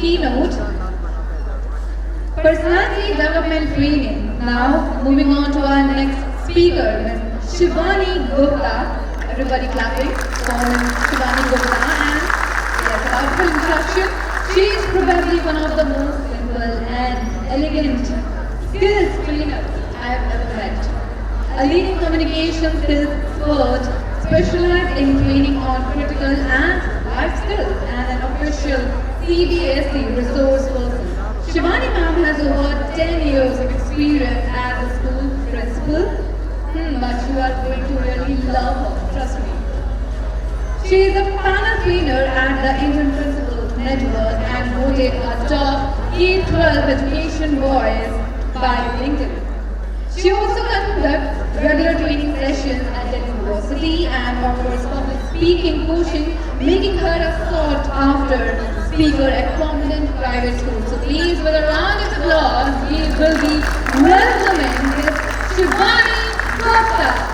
keynote, personality development training. Now, moving on to our next speaker, Ms. Shivani Gupta. Everybody clapping for Ms. Shivani Gupta. And yes, without full introduction, she is probably one of the most simple and elegant skills trainers I have ever met. A leading communication skills expert specialized in training on critical and life skills and an official CBSE resource person. Shivani ma'am has over 10 years of experience as a school principal, but you are going to really love her, trust me. She is a panel trainer at the Indian Principals Network and voted a top K-12 education voice by LinkedIn. She also conducts regular training sessions at the university and offers public speaking coaching, making her a sought-after speaker at prominent private schools. So please, with a round of applause, we will be welcoming Ms. Shivani Gupta.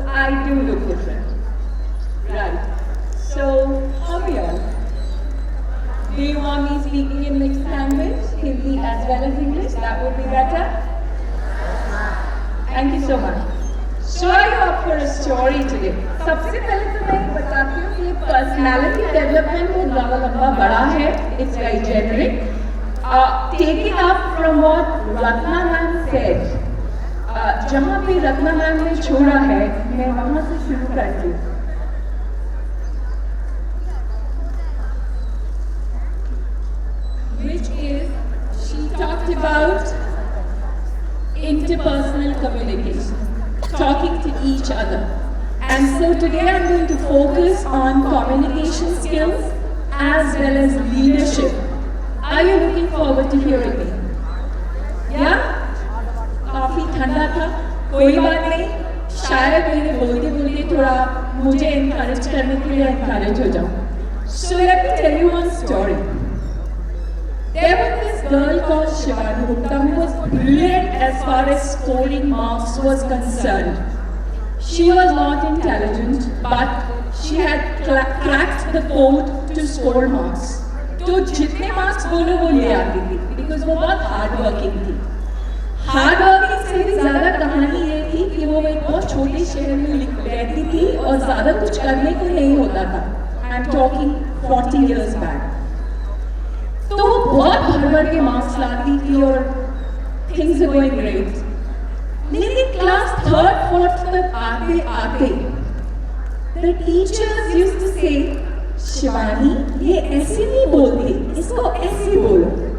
I do look different. Right. So, how are you all? Do you want me speaking in mixed language, Hindi as well as English? That would be better? Thank you so much. So, are you up for a story today? सबसे पहले तो मैं बताती हूँ कि personality development बहुत ज़्यादा लंबा बड़ा है. It's very generic. Taking up from what Ratna ma'am said. जहाँ पे रत्ना मैम ने छोड़ा है मैं वहाँ से शुरू करती हूँ. Which is she talked about interpersonal communication, talking to each other. And so today I'm going to focus on communication skills as well as leadership. Are you looking forward to hearing me? Yeah? काफी ठंडा था, कोई बात नहीं, शायद मेरे बोलते बोलते थोड़ा मुझे encourage करने के लिए encourage हो जाऊँ. So let me tell you one story. There was this girl called Shivani Gupta who was brilliant as far as scoring marks was concerned. She was not intelligent, but she had cracked the code to score marks. तो जितने marks बोलो वो ले आती थी, because वो बहुत hard working थी. हार्ड वर्किंग से भी ज्यादा कहानी ये थी कि वो एक बहुत छोटे शहर में रहती थी और ज्यादा कुछ करने को नहीं होता था. I am talking 40 years back. तो वो बहुत भर भर के मार्क्स लाती थी और थिंग्स आर गोइंग ग्रेट. लेकिन क्लास 3rd 4th तक आते आते द टीचर्स यूज्ड टू से शिवानी ये ऐसे नहीं बोलती, इसको ऐसे बोलो.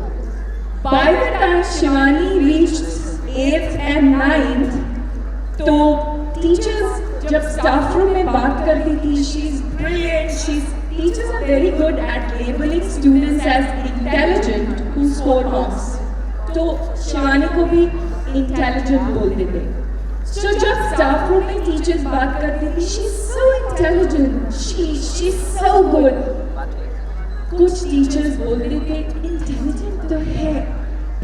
By the time Shivani reached 8th and 9th, तो teachers जब staff room में बात करती थी, she's brilliant, teachers are very good at labeling students as intelligent who score marks. तो शिवानी को भी intelligent बोलते थे. So जब staff room में teachers बात करती थी, she's so intelligent, she's so good. कुछ टीचर्स बोलते थे इंटेलिजेंट तो है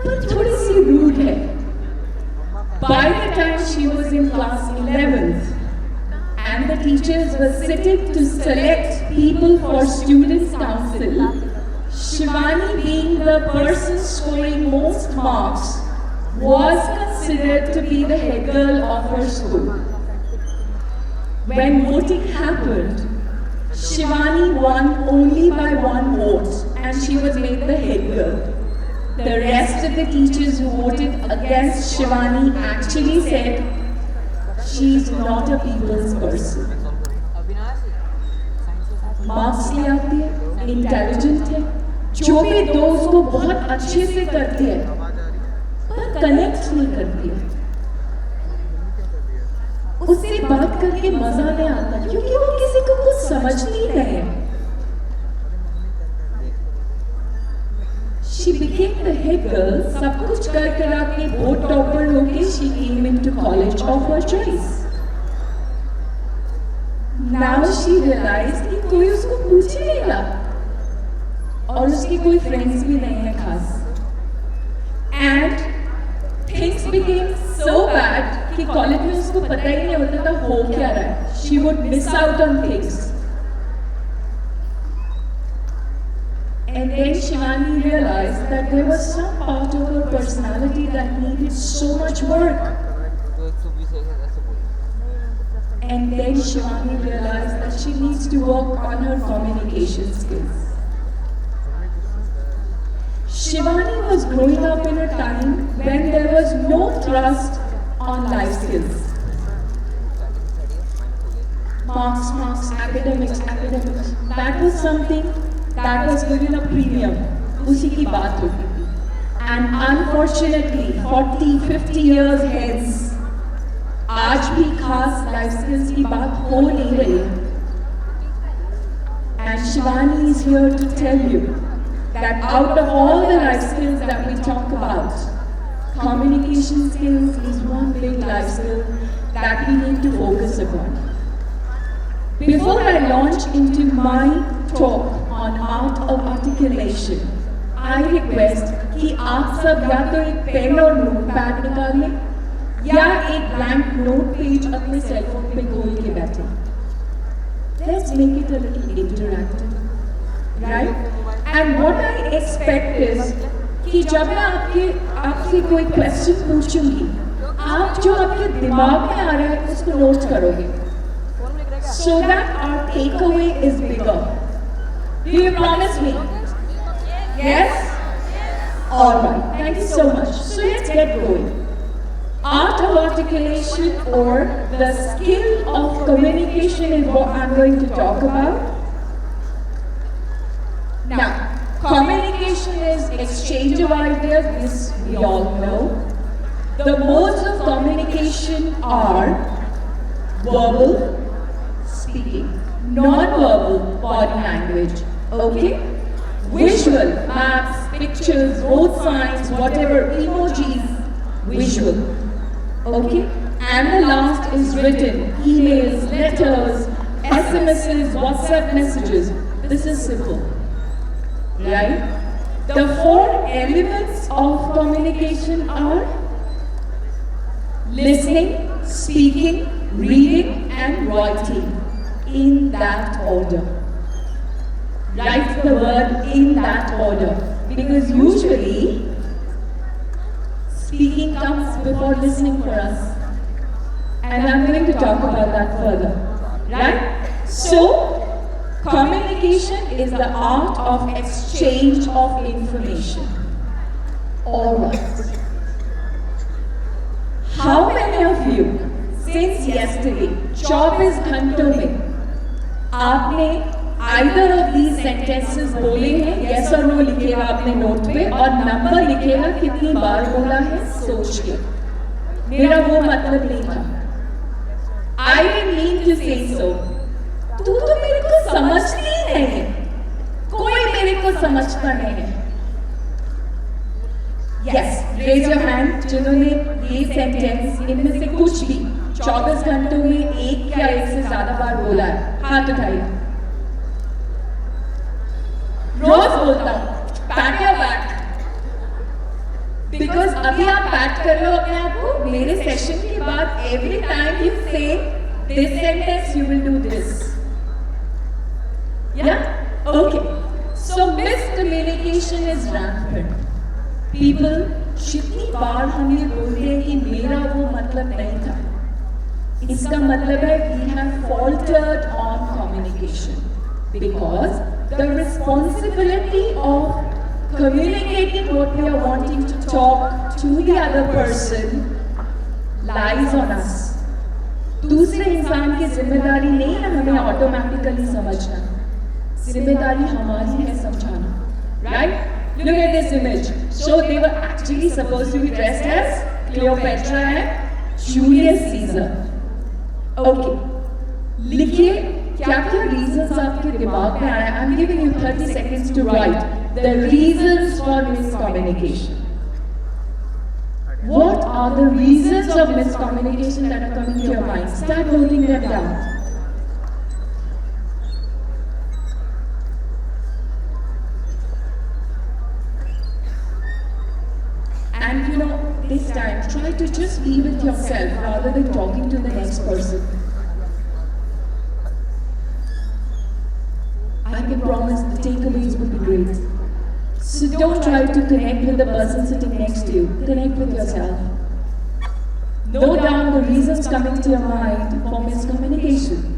पर थोड़ी सी रूड है. By the time she was in class 11th and the teachers were sitting to select people for students council, Shivani, being the person scoring most marks, was considered to be the head girl of her school. When voting happened, Shivani won only by 1 vote and she was made the head girl. The rest of the teachers who voted against Shivani actually said she's not a people's person. Marks ले आती है, intelligent है, जो भी दोस्त को बहुत अच्छे से करती है, पर connect नहीं करती है. उससे बात करके मजा नहीं आता क्योंकि वो किसी को कुछ समझ नहीं रहे. she became the head girl. सब कुछ कर करा के board topper होके she came into college of her choice. Now she realized कि कोई उसको पूछ ही नहीं रहा और उसकी कोई friends भी नहीं है खास. And things became so bad कि college में उसको पता ही नहीं होता था हो क्या रहा है. She would miss out on things. And then Shivani realized that there was some part of her personality that needed so much work. And then Shivani realized that she needs to work on her communication skills. Shivani was growing up in a time when there was no thrust on life skills. Marks, academics. That was something that was given a premium. उसी की बात होती थी. And unfortunately, 40-50 years hence, आज भी खास life skills की बात हो नहीं रही. And Shivani is here to tell you that out of all the life skills that we talk about, communication skills is one big life skill that we need to focus upon. Before I launch into my talk on art of articulation, I request कि आप सब या तो एक pen और notepad निकाल लें या एक ब्लैंक नोट पेज अपने सेल फोन पे खोल के बैठे. Let's make it a little interactive, right? And what I expect is कि जब मैं आपसे कोई क्वेश्चन पूछूंगी, आप जो आपके दिमाग में आ रहा है उसको नोट करोगे, so that our takeaway is bigger. Do you promise me? Yes? Alright, thank you so much. So let's get going. Art of articulation or the skill of communication is what I'm going to talk about. Now, communication is exchange of ideas, this we all know. The modes of communication are verbal, speaking, non-verbal body language, okay? Visual, maps, pictures, road signs, whatever, emojis, visual, okay? And the last is written, emails, letters, SMSs, WhatsApp messages. This is simple, right? The four elements of communication are listening, speaking, reading and writing in that order. Write the word in that order because usually speaking comes before listening for us, and I'm going to talk about that further, right? So, communication is the art of exchange of information. Alright. How many of you since yesterday, 24 घंटों में आपने either of these sentences बोले हैं, yes or no लिखेगा अपने note पे और number लिखेगा कितनी बार बोला है सोच के. मेरा वो मतलब नहीं था. I didn't mean to say so. तू तो मेरे को समझती ही नहीं है. कोई मेरे को समझता नहीं है. Yes, raise your hand जिन्होंने ये सेंटेंस इनमें से कुछ भी 24 घंटों में एक या एक से ज्यादा बार बोला है. हाथ उठाइए. रोज बोलता हूँ, पैट योर बैक. बिकॉज अभी आप पैट कर रहे हो अपने आप को. मेरे सेशन के बाद every time you say this sentence you will do this. Yeah okay. So miscommunication is rampant. People जितनी बार हम ये बोलते हैं कि मेरा वो मतलब नहीं था, इसका मतलब है we have faltered on communication because the responsibility of communicating what we are wanting to talk to the other person lies on us. दूसरे इंसान की जिम्मेदारी नहीं है हमें ऑटोमेटिकली समझना. जिम्मेदारी हमारी है समझाना. Right? Look at this image. So they were actually supposed to be dressed as Cleopatra and Julius Caesar. Okay. लिखिए क्या क्या reasons आपके दिमाग में आया. I'm giving you 30 seconds to write. the reasons for miscommunication. What are the reasons of miscommunication that are coming to your mind? Start noting them down. And this time, try to just be with yourself rather than talking to the next person. I can promise the takeaways will be great. So don't try to connect with the person sitting next to you. Connect with yourself. Note down the reasons coming to your mind for miscommunication.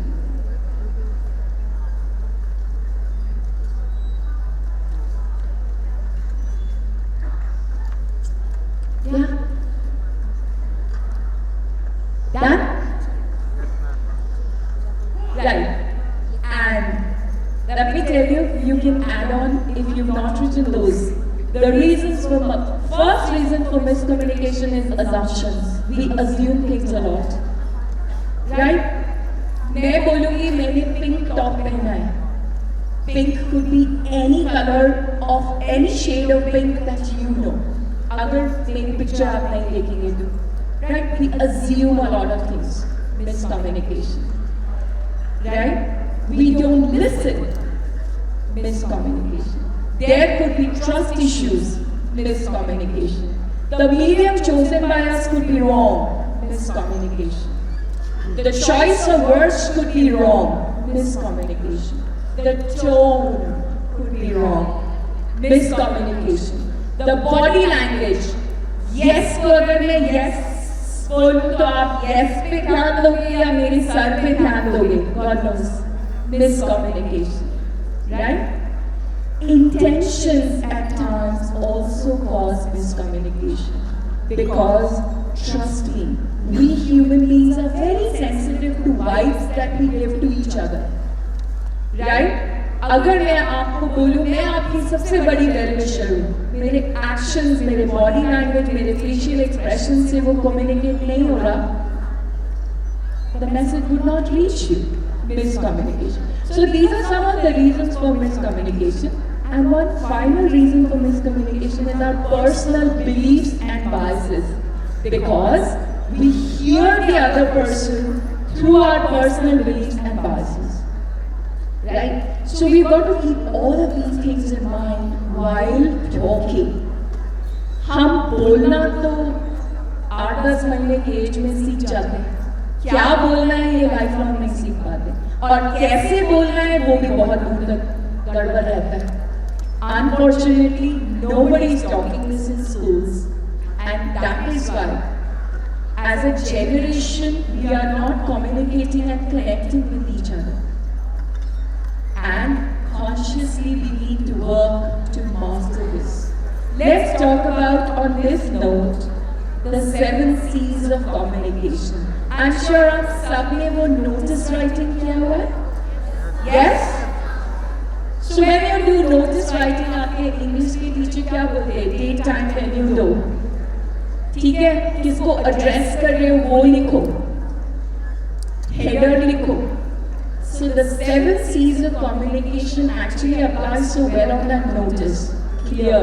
Yeah? Done? Right. And let me tell you, you can add on if you've not written those. The reasons for first reason for miscommunication is assumptions. We assume things a lot. Right? मैं बोलूँगी मैंने pink top पहना है. Pink could be any color of any shade of pink that you know. अगर मेरी picture आप नहीं देखेंगे तो. Right? We assume a lot of things. Miscommunication. Right? We don't listen. Miscommunication. There could be trust issues. Miscommunication. The medium chosen by us could be wrong. Miscommunication. The choice of words could be wrong. Miscommunication. The tone could be wrong. Miscommunication. The body language. Yes को अगर मैं yes बोलूँ तो आप yes पे ध्यान दोगे या मेरे सर पे ध्यान दोगे? God knows. Miscommunication. Right? Intentions at times also cause miscommunication. Because, trust me, we human beings are very sensitive to vibes that we give to each other. Right? अगर मैं आपको बोलूँ मैं आपकी सबसे बड़ी वेलविशर हूँ, मेरे एक्शंस, मेरे बॉडी लैंग्वेज, मेरे फेशियल एक्सप्रेशन से वो कम्युनिकेट नहीं हो रहा, the message would not reach you. Miscommunication. So these are some of the reasons for miscommunication. And one final reason for miscommunication is our personal beliefs and biases. Because we hear the other person through our personal beliefs and biases. Right? So we've got to keep all of these things in mind while talking. हम बोलना तो 8-10 महीने की as में सीख जाते हैं. क्या बोलना है ये लाइफ लॉन्ग नहीं सीख पाते, और कैसे बोलना है वो भी बहुत दूर तक गड़बड़ रहता है. Unfortunately, nobody is talking this in schools, and that is why, as a generation, we are not communicating and connecting with each other. And consciously, we need to work to master this. Let's talk about, on this note, the 7 C's of communication. I'm sure आप सबने वो notice writing किया हुआ है? Yes? So when you do notice writing, आपके English के teacher क्या बोलते हैं? Take time when you do. ठीक है? किसको address कर रहे हो वो लिखो. Header लिखो. So the 7 C's of communication actually apply so well on that notice. Clear.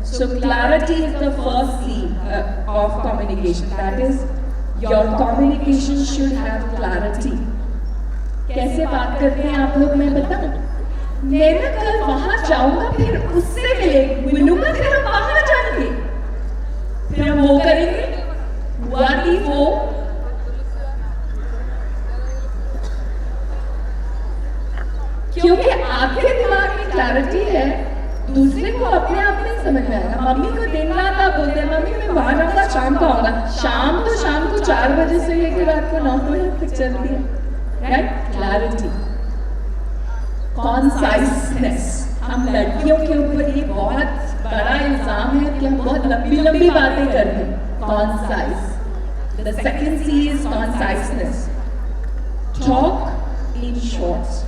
So clarity is the first C of communication. That is, your communication should have clarity. कैसे बात करते हैं आप लोग मैं बताऊं? मैं ना कल वहाँ जाऊँगा फिर उससे मिलूँगा फिर हम वहाँ जाएंगे. फिर हम वो करेंगे. What if वो? क्योंकि आपके दिमाग में क्लैरिटी है, दूसरे को अपने आप नहीं समझ में आएगा. मम्मी को दिन रात आप बोलते हैं मम्मी मैं वहाँ जाऊँगा शाम को आऊँगा. शाम को 4 बजे से लेकर रात को 9 बजे तक चलती है. राइट? क्लैरिटी. कॉन्साइसनेस. हम लड़कियों के ऊपर ये बहुत बड़ा इल्जाम है कि हम बहुत लंबी बातें करते हैं. Concise. The second C is conciseness. Talk in shorts.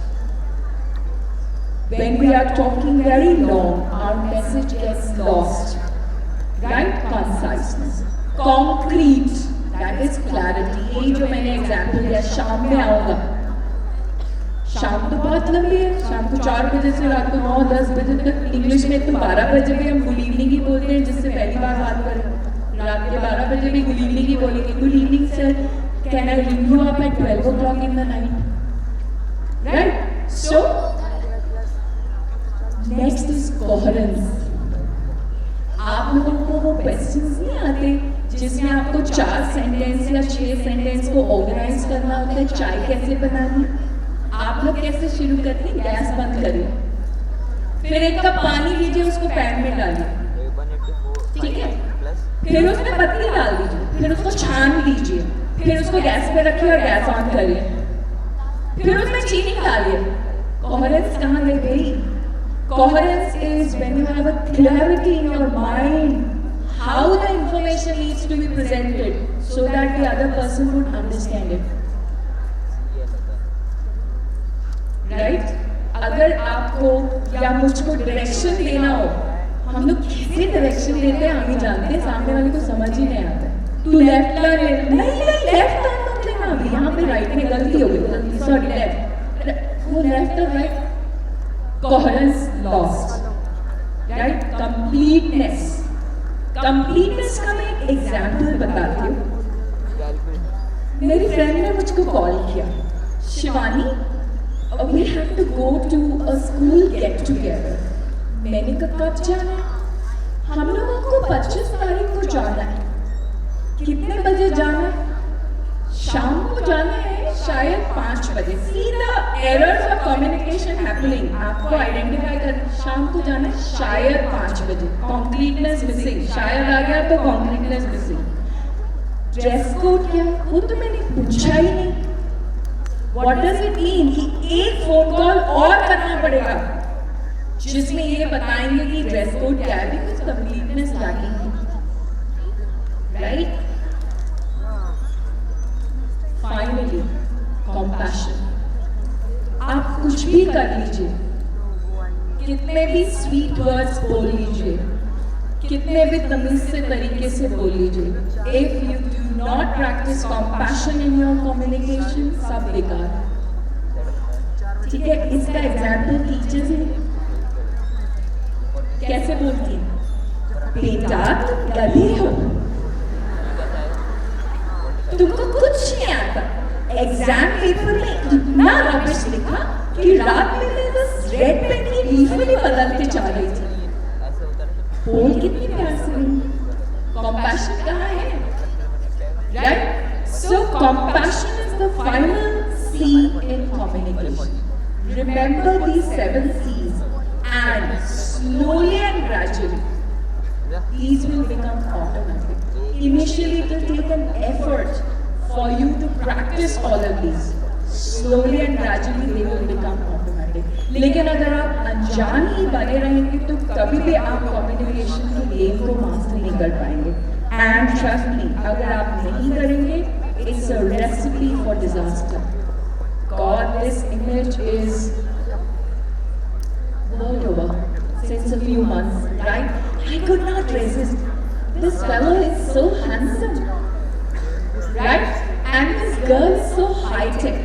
When we are talking very long, our message gets lost. Right? Conciseness. Concrete. That is clarity. ये जो मैंने example दिया शाम में आऊँगा. शाम तो बहुत लंबी है, शाम को 4 बजे से रात को 9-10 बजे तक। इंग्लिश में तो 12 बजे भी हम गुड इवनिंग ही बोलते हैं, जिससे पहली बार बात करें। रात के 12 बजे भी गुड इवनिंग ही बोलेंगे, good evening sir, can I ring you up at 12 o'clock in the night, right? So next is coherence. आप लोगों को वो क्वेश्चंस नहीं आते जिसमें आपको 4 सेंटेंस या 6 सेंटेंस को ऑर्गेनाइज करना होता है, चाय कैसे बनानी? आप लोग कैसे शुरू करते हैं? गैस बंद करिए, फिर 1 कप पानी लीजिए, उसको पैन में डालिए, ठीक है? फिर उसमें पत्ती डाल दीजिए, फिर उसको छान लीजिए, फिर उसको गैस पे रखिए और गैस ऑन करिए, फिर उसमें चीनी डालिए। कोहेरेंस कहाँ ले गई? Coherence is when you have a clarity in your mind how the information needs to be presented so that the other person would understand it. Right? अगर आपको या मुझको डायरेक्शन देना हो, हम लोग कैसे डायरेक्शन देते हैं हम ही जानते हैं, सामने वाले को समझ ही नहीं आता। तू लेफ्ट टर्न ले, नहीं लेफ्ट टर्न मत लेना, अभी यहाँ पे राइट में गलती हो गई, सॉरी लेफ्ट, वो लेफ्ट और right. Coherence lost, right? Completeness का मैं एक एग्जाम्पल बताती हूँ। मेरी फ्रेंड ने मुझको कॉल किया, Shivani we have to go to a school get together। मैंने कहा कब जाना है? हम लोगों को 25 तारीख को जाना है। कितने बजे जाना है? शाम को जाना है, शायद 5 बजे। See the errors of communication happening, आपको आइडेंटिफाई कर, शाम को जाना है शायद 5 बजे, कॉन्क्रीटनेस मिसिंग, शायद आ गया तो कॉन्क्रीटनेस मिसिंग। ड्रेस कोड क्या? वो तो मैंने पूछा ही नहीं। व्हाट डज इट मीन कि एक फोन कॉल और करना पड़ेगा जिसमें ये बताएंगे कि ड्रेस कोड क्या है, बिकॉज कंप्लीटनेस लैकिंग है, राइट? Finally compassion. आप कुछ भी कर लीजिए, कितने भी स्वीट वर्ड्स बोल लीजिए, कितने भी तमीज से तरीके से बोल लीजिए, if you do not practice compassion in your communication, सब बेकार। ठीक है, इसका एग्जाम्पल टीचर्स है, कैसे बोलती है, बेटा तुम गधे हो, तुमको कुछ नहीं आता, एग्जाम पेपर में इतना रबिश लिखा कि रात में मैं बस रेड पेन की रीफिल ही बदलते जा रही थी। बोल कितनी प्यार से रही, कंपैशन कहाँ है, right? So compassion is the final C in communication. Remember these 7 C's and slowly and gradually these will become automatic. Initially it will take an effort for you to practice all of these. Slowly and gradually they will become automatic. लेकिन अगर आप अनजान ही बने रहेंगे तो कभी भी आप कम्युनिकेशन के गेम को मास्टर नहीं कर पाएंगे। And trust me, अगर आप नहीं करेंगे, it's a recipe for disaster. God, this image is world over since a few months, right? I could not resist. This fellow is so handsome, right? And this girl is so high-tech.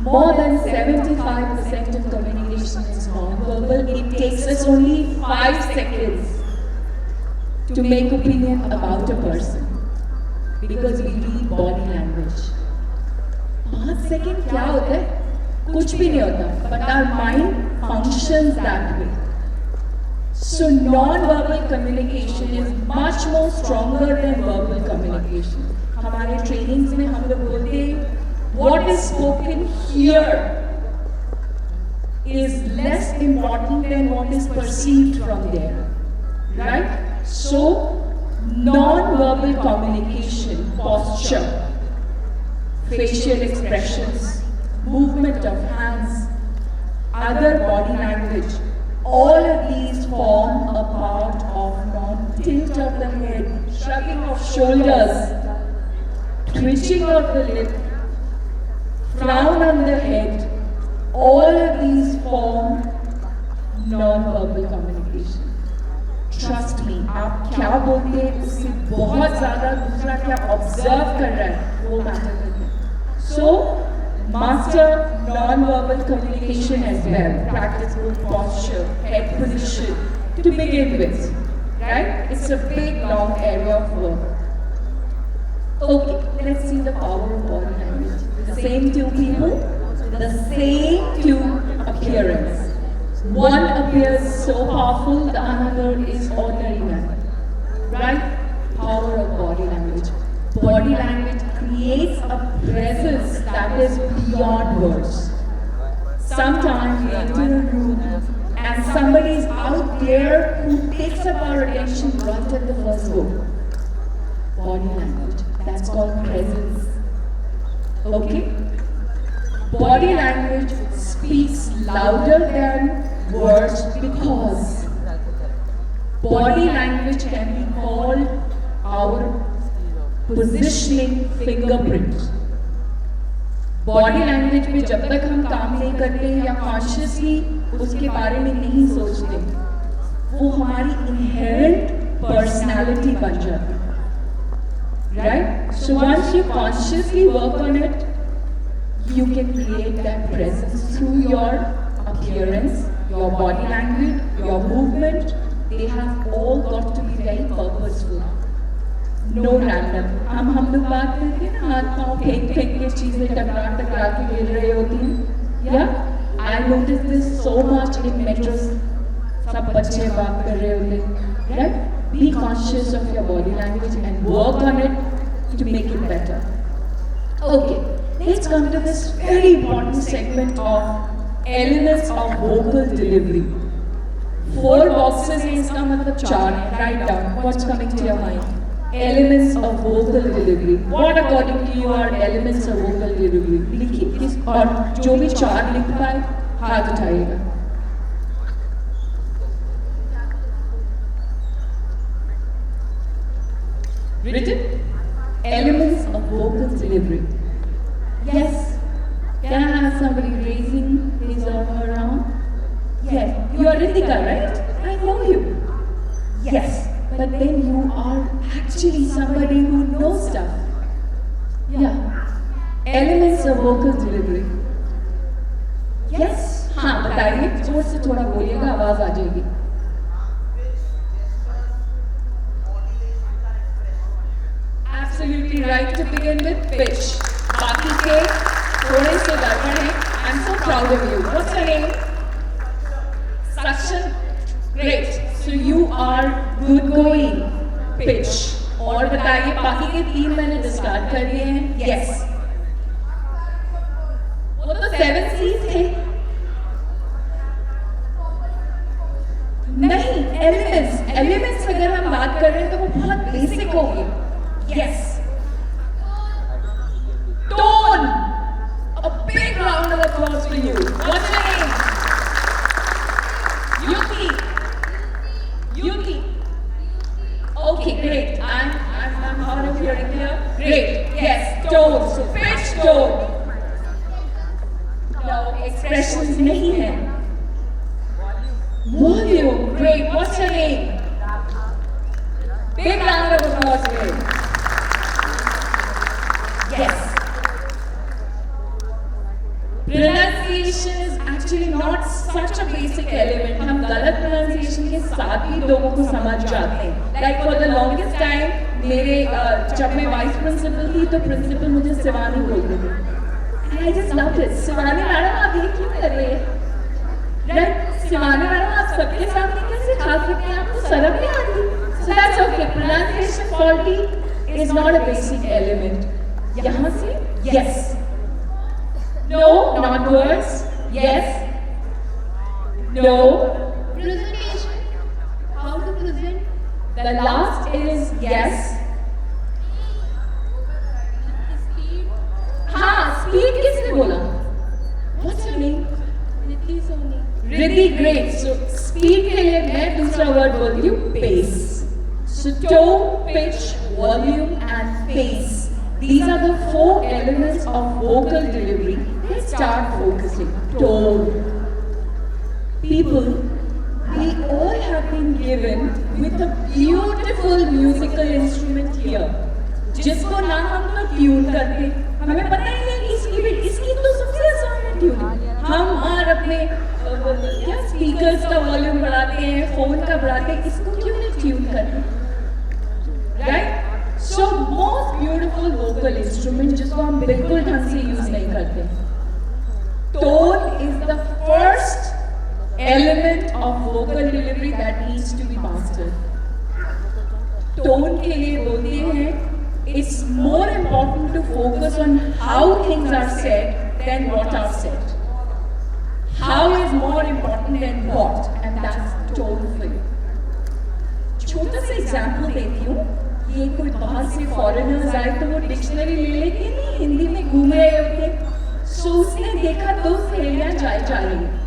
More than 75% of communication is non-verbal. It takes us only 5 seconds to make opinion about a person because we read body language. 5 second क्या होता है? कुछ भी नहीं होता, but our mind functions that way. So non-verbal communication is much more stronger than verbal communication. हमारे trainings में हम लोग बोलते हैं what is spoken here is less important than what is perceived from there, right? So non-verbal communication, posture, facial expressions, movement of hands, other body language, all of these form a part of non-tilt of the head, shrugging of shoulders, twitching of the lip, frown on the head. All of these form non-verbal communication. Trust me, आप क्या बोलते हैं उससे बहुत ज़्यादा दूसरा क्या observe कर रहा है वो मैटर करता है. So Master non-verbal communication as well. Practice good posture, head position to begin with. Right? It's a big, long area of work. Okay, let's see the power of body language. The same two people, the same two appearance. One appears so powerful, the other is ordinary man. Right? Power of body language. Body language creates a presence that is beyond words. Sometimes we enter a room and somebody is out there who takes up our attention right at the first go. Body language. That's called presence. Okay? Body language speaks louder than words because body language can be called our positioning fingerprint. Body language पे जब तक हम काम नहीं करते या consciously उसके बारे में नहीं सोचते, वो हमारी इनहेरेंट पर्सनालिटी बन जाती है. Right? So once you consciously work on it, you can create that presence through your appearance, your body language, your movement. They have all got to be very purposeful. No random. हम लोग बात करते हैं ना, हाथ पाँव फेंक के चीजें टकरा के गिर रही होती हैं. Yeah? I notice this so much in metros. सब बच्चे बात कर रहे होते हैं. Right? Be conscious of your body language and work on it to make it better. Okay, let's come to this very important segment of elements of vocal delivery. 4 boxes हैं, इसका मतलब 4. Write down what's coming to your mind. Elements of vocal delivery. What according to you are elements of vocal delivery? लिखिए, और जो भी 4 लिख पाए हाथ उठाइएगा. Written? Elements of vocal delivery. Yes. Can I have somebody raising his or her arm? Yes. You are Ritika, right? I know you. Yes. But then you are actually somebody who knows stuff. Yeah. Elements of vocal delivery. Yes. हाँ बताइए, जोर से थोड़ा बोलिएगा, आवाज आ जाएगी. Absolutely right to begin with. Pitch. बाकी के थोड़े से गड़बड़ हैं. I'm so proud of you. What's your name? Suction. Great. So you are good going. Pitch. और बताइए, बाकी के 3 मैंने डिस्कार्ड कर दिए हैं. Yes. वो तो 7 C's थे. नहीं, elements अगर हम बात कर रहे हैं तो वो बहुत बेसिक होगी. Yes. Tone. A big round of applause for you. What's your name? Yuki. Okay, great. I'm hard of hearing here. Great. Yes. Tone. So pitch, tone. No, expressions नहीं है. Volume. Great. What's your name? Big round of applause for you. Yes. Pronunciation is actually not such a basic element. हम गलत pronunciation के साथ ही लोगों को समझ जाते हैं. Like for the longest time, मेरे जब मैं vice principal थी तो principal मुझे शिवानी बोलते थे. And I just loved it. Shivani madam आप ये क्यों कर रहे हैं? Right? शिवानी मैडम आप सबके सामने कैसे खा सकते हैं? आपको शर्म नहीं आती? So that's okay. Pronunciation faulty is not a basic element. यहाँ से yes. No, not words. Yes. No. Presentation. How to present? The last is yes. Speed. हाँ, speed किसने बोला? What's your name? Riddhi Soni. Really great. So speed के लिए मैं दूसरा word बोलती हूँ pace. So tone, pitch, volume and pace. These are the 4 elements of vocal delivery. Let's start focusing. Tone. People, we all have been given with a beautiful musical instrument here. जिसको ना हम लोग tune करते, हमें पता ही नहीं कि इसकी motivate, इसकी तो सबसे आसान है ट्यूनिंग। हम और अपने क्या स्पीकर्स का वॉल्यूम बढ़ाते हैं, फोन का बढ़ाते हैं, इसको क्यों नहीं ट्यून करते? Right? So most beautiful vocal instrument जिसको हम बिल्कुल ढंग से यूज नहीं करते। Tone is the first element of vocal delivery that needs to be mastered. Tone के लिए बोलते हैं it's more important to focus on how things are said than what are said. How is more important than what, and that's tone for you. छोटा सा example देती हूँ। ये कोई बाहर से फॉरेनर्स आए तो वो डिक्शनरी ले लेके नहीं हिंदी में घूम रहे होते, सो उसने देखा दो सहेलियां जा रही है।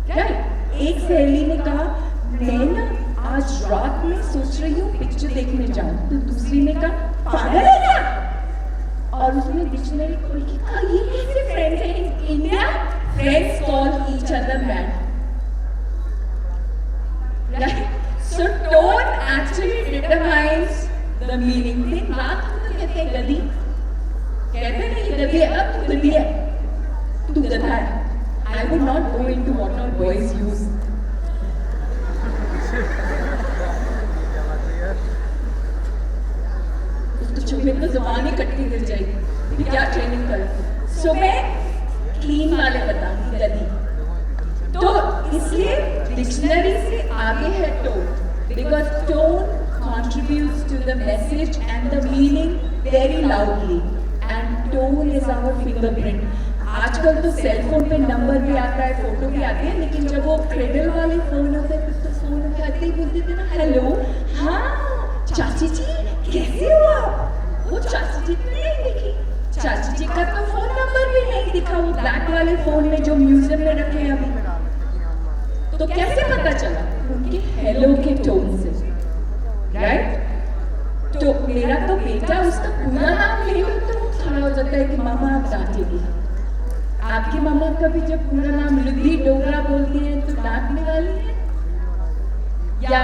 राइट? एक सहेली ने कहा मैं ना आज रात में सोच रही हूँ पिक्चर देखने जाऊं, तो दूसरी ने कहा पागल है क्या? और उसने डिक्शनरी खोल के कहा ये कैसे फ्रेंड्स हैं? In India friends call each other man. Right? So tone actually determines the meaning. दिन रात को तो कहते हैं गधी, कहते नहीं गधी है, अब तू गधी है, तू गधा है। I would not go into what all boys use. तो मेरे को ज़बान ही कटके गिर जाएगी, क्या ट्रेनिंग कर। सो मैं क्लीन वाले बताऊंगी गधी। तो इसलिए डिक्शनरी से आगे है tone, because tone contributes to the message and the meaning very loudly, and tone is our fingerprint. आजकल तो सेल फोन पे नंबर भी आता है, फोटो भी आती है, लेकिन जब वो क्रेडल वाले फोन होते हैं तो फोन उठाते ही बोलते थे ना हेलो, हाँ चाची जी कैसे हो आप? वो चाची जी ने नहीं दिखी, चाची जी का तो फोन नंबर भी नहीं दिखा वो ब्लैक वाले फोन में जो म्यूजियम में रखे हैं अभी। तो कैसे पता चला? उनके हेलो के टोन से। राइट? तो मेरा तो बेटा उसका पूरा नाम ले लो तो खड़ा हो जाता है कि मामा आप डांटेगी। आपकी मामा कभी जब पूरा नाम लुधी डोगरा बोलती है तो डांटने वाली है या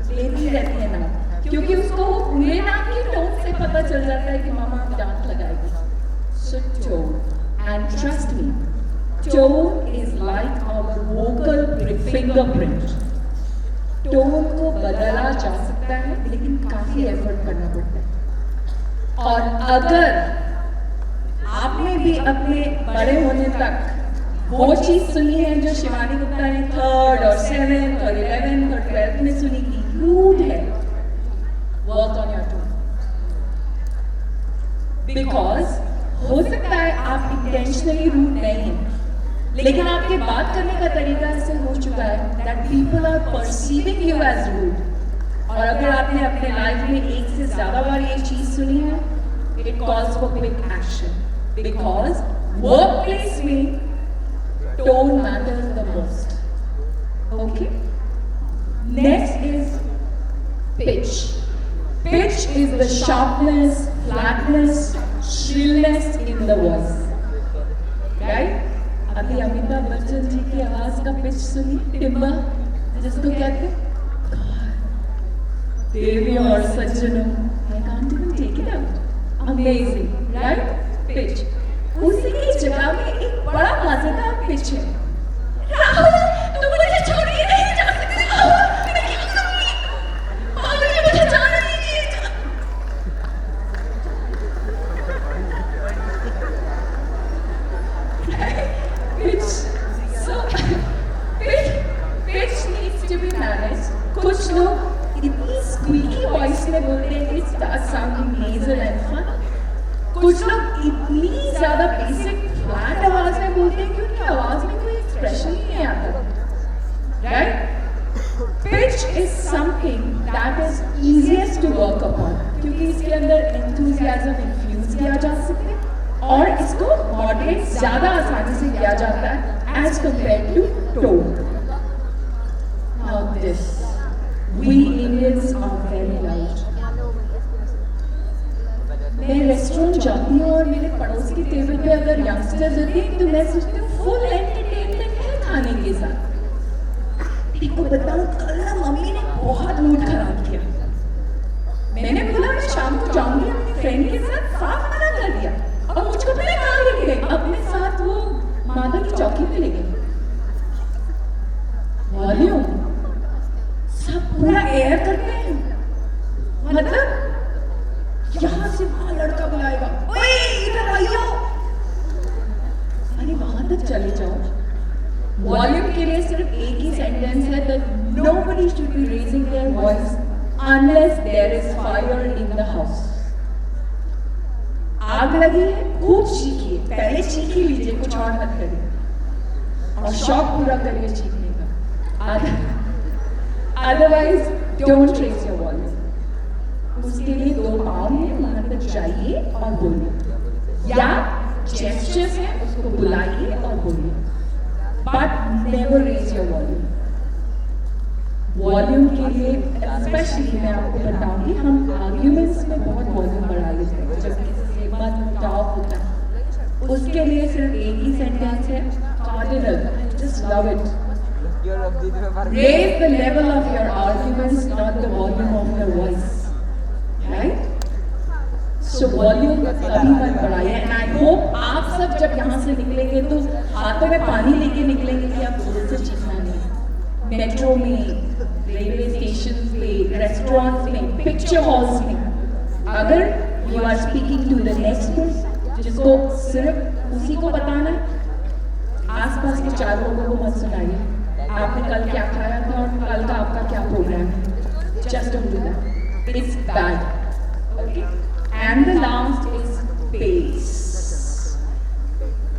लेती रहती है नाम, क्योंकि उसको वो पूरे नाम के टोन से पता चल जाता है कि मामा आप डांट लगाएगी। So tone, and trust me, tone is like our vocal fingerprint. Tone को बदला जा सकता है लेकिन काफी एफर्ट करना पड़ता है। और अगर आपने भी अपने बड़े होने तक वो चीज सुनी है जो शिवानी गुप्ता ने 3rd और 7th और 11th और 12th में सुनी की रूड है, work on your tone. Because हो सकता है आप इंटेंशनली रूड नहीं हैं, लेकिन आपके बात करने का तरीका ऐसे हो चुका है that people are perceiving you as rude। और अगर आपने अपने लाइफ में एक से ज्यादा बार ये चीज सुनी है, it calls for quick action, because workplace में tone matters the most. Okay? Next is pitch. Pitch is the sharpness, flatness, shrillness in the voice. Right? अभी अमिताभ बच्चन जी की आवाज का पिच सुनी, टिम्बा जिसको कहते हैं देवी और सज्जनों, I can't even take it out. Amazing, right? Pitch. उसी की जगह में एक बड़ा मजेदार पिच है। राहुल, तुम मुझे छोड़ के नहीं जा सकते। मैं क्या करूँगी? पागल, मुझे जाना दीजिए। Pitch. So, pitch needs to be managed. कुछ लोग इतनी squeaky voice में बोलते हैं कि it starts sounding nasal and fun. कुछ लोग इतनी ज्यादा बेसिक फ्लैट आवाज में बोलते हैं क्योंकि आवाज में कोई एक्सप्रेशन ही नहीं आता। Right? Pitch is something that is easiest to work upon, क्योंकि इसके अंदर एंथुसियाज्म इन्फ्यूज किया जा सकता है और इसको मॉडरेट ज्यादा आसानी से किया जाता है as compare to tone. Now this, we Indians are very loud. मैं रेस्टोरेंट जाती हूँ और मेरे पड़ोस की टेबल पे अगर यंगस्टर्स होती हैं तो मैं सोचती हूँ फुल एंटरटेनमेंट है खाने के साथ। आपको बताऊँ, कल ना मम्मी ने बहुत मूड खराब किया। मैंने बोला मैं शाम को जाऊंगी अपनी फ्रेंड के साथ, साफ मना कर दिया और मुझको पहले कहा लेके गई, अपने साथ वो माता की चौकी पे ले गए। वॉल्यूम सब पूरा एयर करते हैं, मतलब यहाँ से वहां लड़का बुलाएगा, ओए इधर आइयो, अरे वहां तक चले जाओ। वॉल्यूम के लिए सिर्फ एक ही सेंटेंस है, that nobody should be raising their voice unless there is fire in the house. आग लगी है, खूब चीखिए, पहले चीख ही लीजिए, कुछ और मत करिए, और शौक पूरा करिए चीखने का। Otherwise don't raise your voice. उसके लिए दो पाँव हैं, वहां तक जाइए और बोलिए, या जेस्चर्स हैं, उसको बुलाइए और बोलिए, but never raise your volume. Volume के लिए स्पेशली मैं आपको बताऊंगी, हम आर्ग्यूमेंट्स में बहुत वॉल्यूम बढ़ा लेते हैं जब किसी से मनमुटाव होता है। उसके लिए सिर्फ एक ही सेंटेंस है, cardinal, just love it, raise the level of your arguments, not the volume of your voice, right? So volume कभी मत बढ़ाइए। And I hope आप सब जब यहाँ से निकलेंगे तो हाथों में पानी लेके निकलेंगे कि आप जोर से चीखना नहीं। मेट्रो में, रेलवे स्टेशन पे, रेस्टोरेंट्स में, पिक्चर हॉल्स में, अगर you are speaking to the next person जिसको सिर्फ उसी को बताना है, आसपास के चार लोगों को मत सुनाइए आपने कल क्या खाया था और कल का आपका क्या प्रोग्राम है। Just don't do that, it's bad. Okay, and the last is pace.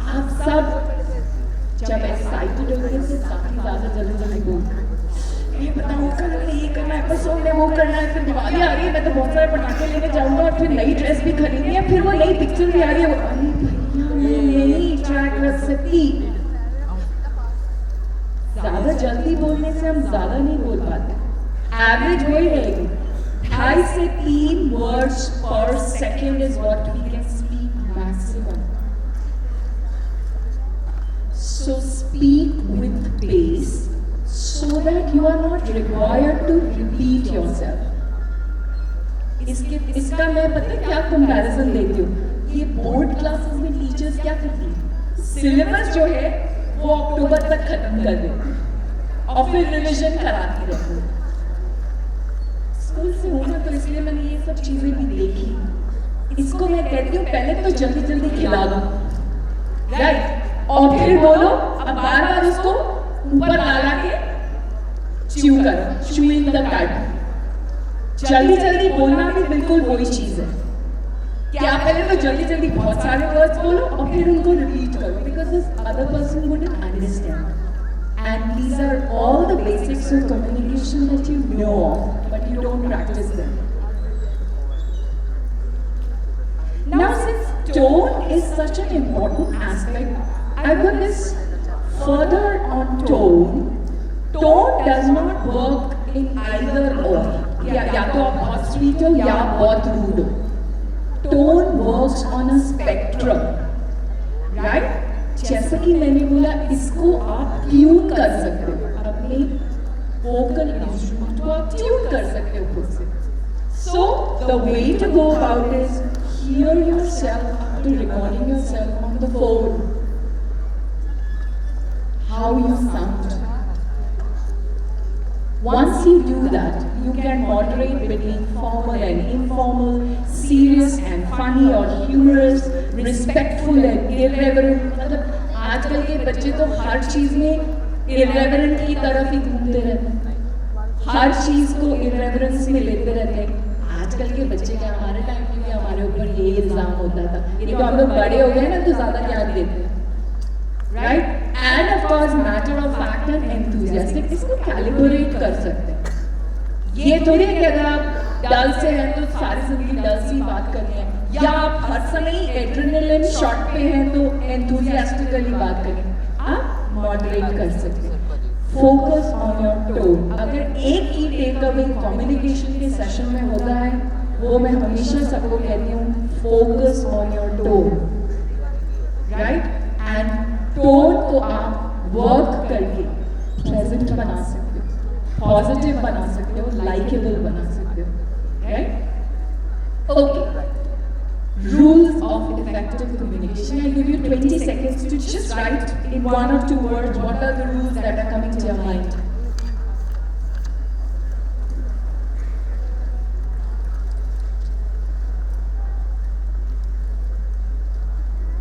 आप सब जब एक्साइटेड होते हैं काफी ज्यादा जल्दी जल्दी बोलते हैं, ये बताओ कल ये करना है, एपिसोड में वो करना है, फिर दिवाली आ रही है, मैं तो बहुत सारे पटाखे लेने जाऊंगा और फिर नई ड्रेस भी खरीदनी है, फिर वो नई पिक्चर भी आ रही है, अरे भैया मैं यही ट्रैक कर सकती। ज्यादा जल्दी बोलने से हम ज्यादा नहीं बोल पाते। एवरेज वही रहेगी, 2.5 से 3 words per second is what we can speak maximum. So speak with pace so that you are not required to repeat yourself. इसका मैं पता है क्या कंपैरिजन देती हूँ, ये बोर्ड क्लासेस में टीचर्स क्या करती हैं, सिलेबस जो है वो अक्टूबर तक खत्म कर देती हैं और फिर रिवीजन कराती रहती है। स्कूल से होना तो इसलिए मैंने ये सब चीजें भी देखी। इसको मैं कहती हूँ पहले तो जल्दी जल्दी खिला दो, राइट, और फिर बोलो, अब बार बार उसको ऊपर लगा के च्यू करो, chewing the cud। जल्दी जल्दी बोलना भी बिल्कुल वही चीज है कि आप पहले तो जल्दी जल्दी बहुत सारे वर्ड्स बोलो और फिर उनको रिपीट करो, because this other person wouldn't understand, and these are all the basics of communication that you know of but you don't practice them. Now since tone is such an important aspect, I got this further on tone. Tone does not work in either or, या तो आप बहुत sweet हो या आप बहुत rude हो। Tone works on a spectrum, right? जैसा कि मैंने बोला, इसको आप ट्यून कर सकते हो, अपने vocal instrument को आप ट्यून कर सकते हो खुद से। So the way to go about is hear yourself after recording yourself on the phone, how you sound. Once you do that, you can moderate between formal and informal, serious and funny or humorous, respectful and irreverent. मतलब आजकल के बच्चे तो हर चीज में irreverent की तरफ ही घूमते रहते हैं, हर चीज को irreverence में लेते रहते हैं। आजकल के बच्चे क्या, हमारे टाइम में भी हमारे ऊपर ये इल्जाम होता था, ये तो हम लोग बड़े हो गए ना तो ज्यादा ज्ञान देते हैं, right? And of course, matter of fact and enthusiastic, इसको कैलिब्रेट कर सकते हैं। ये थोड़ी है कि अगर आप डल से हैं तो सारी जिंदगी डल से ही बात करनी है, या आप हर समय एड्रेनलिन शॉट पे हैं तो एंथुसियास्टिकली बात करें। आप मॉडरेट कर सकते हैं। Focus on your tone. अगर एक ही टेक अवे कम्युनिकेशन के सेशन में होता है, वो मैं हमेशा सबको कहती हूँ, focus on your tone, right? And tone को आप वर्क करके प्लेजेंट बना सकते हो, पॉजिटिव बना सकते हो, लाइकेबल बना सकते हो, right? Okay, Rules of effective communication. I'll give you 20 seconds to just write in 1 or 2 words what are the rules that are coming to your mind.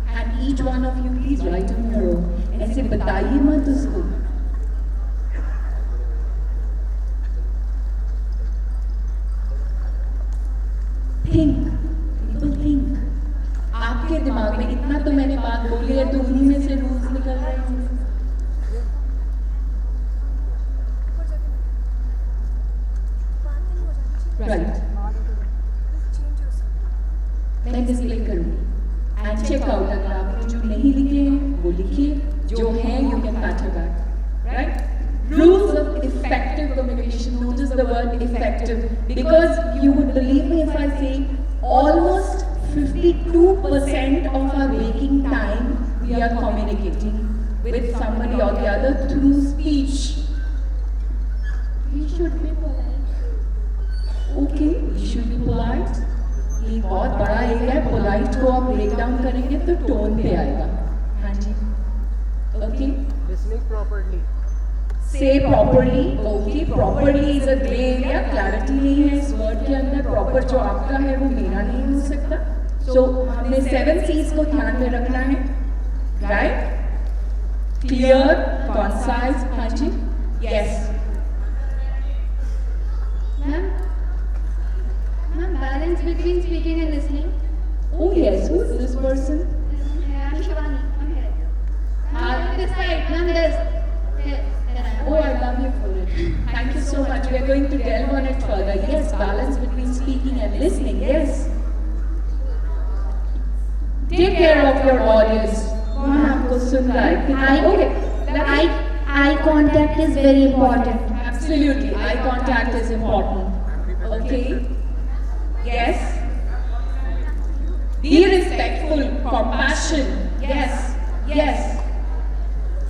And each one of you please write on your own. ऐसे बताइए मत उसको. Think. Think. आपके दिमाग में इतना तो मैंने बात बोली है तो उन्हीं में से रूल्स निकल रहे हैं. Right. मैं डिस्प्ले करूँगी एंड चेक आउट अगर आपने जो नहीं लिखे हैं वो लिखिए, जो हैं you can patch it back. Right. Rules of effective communication. Notice the word effective because you would believe me if I say almost 52% of our waking time we are communicating with somebody or the other through speech. We should be polite. Okay, we should be polite. ये बहुत बड़ा area है. Polite को आप break down करेंगे तो tone पे आएगा. हाँ जी. Okay. Listening properly. Say properly. Okay, properly is a gray area. Clarity नहीं है इस word के अंदर. Proper जो आपका है वो मेरा नहीं हो सकता. So हमने 7 C's को ध्यान में रखना है. Right? Clear, concise. हाँ जी. Yes. Ma'am, balance between speaking and listening. Oh yes. Who is this person? I'm Shivani. I'm here. I'm this side. Ma'am, this. Here. Oh, I love you for it. Thank you so much. We are going to delve on it further. Yes, balance between speaking and listening. Yes. Take care of your audience. कौन आपको सुन रहा है? Okay. Eye contact is very important. Absolutely. Eye contact is important. Okay. Yes. Be respectful. Compassion. Yes. Yes.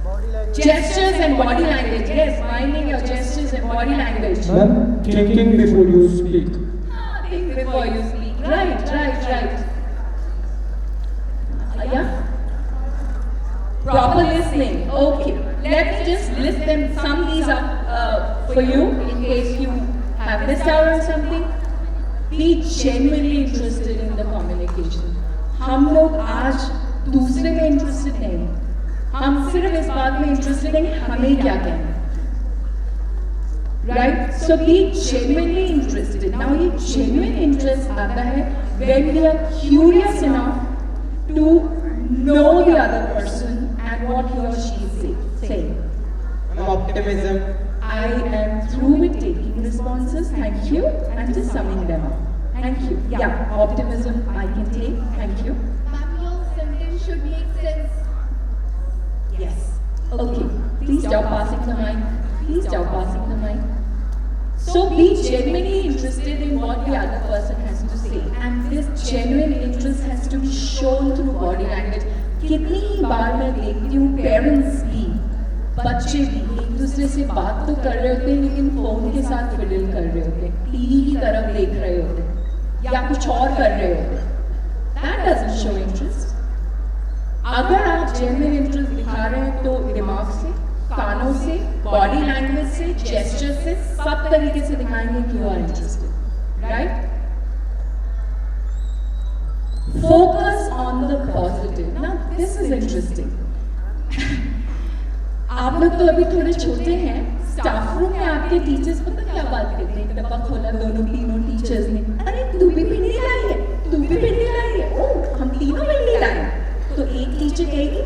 Body language. Gestures and body language. Yes, minding your gestures and body language. Ma'am, thinking before you speak. Think before you speak. Right. Yeah? Proper listening. Okay. Let me just list them. Some these are for you in case you have missed out on something. Be genuinely interested in the communication. हम लोग आज दूसरे में interested नहीं. हम सिर्फ इस बात में interested हैं हमें क्या कहना. Right? So be genuinely interested. Now ये genuine interest आता है when we are curious enough to know the other person and what he or she is saying. Optimism. I am through with taking responses. Thank you. I'm just summing them up. Thank you. Yeah, optimism I can take. Thank you. Ma'am, your sentence should make sense. Yes. Okay. Please stop passing the mic. So be genuinely interested in what the other person has to say, and this genuine interest has to be shown through body language. कितनी ही बार मैं देखती हूँ parents भी, बच्चे भी एक दूसरे से बात तो कर रहे होते हैं लेकिन फोन के साथ फिडल कर रहे होते हैं, टीवी की तरफ देख रहे होते हैं या कुछ और कर रहे होते हैं. That doesn't show interest. अगर आप genuine interest दिखा रहे हैं तो दिमाग से, कानों से, बॉडी लैंग्वेज से, जेस्चर से, सब तरीके से दिखाएंगे कि you are interested. Right? Focus on the positive. Now this is interesting. आप लोग तो अभी थोड़े छोटे हैं. स्टाफ रूम में आपके टीचर्स पता क्या बात करते हैं? डब्बा खोला दोनों तीनों टीचर्स ने, अरे तू भी भिंडी लाई है, तू भी भिंडी लाई है, ओ हम तीनों भिंडी लाए. तो एक टीचर कहेगी,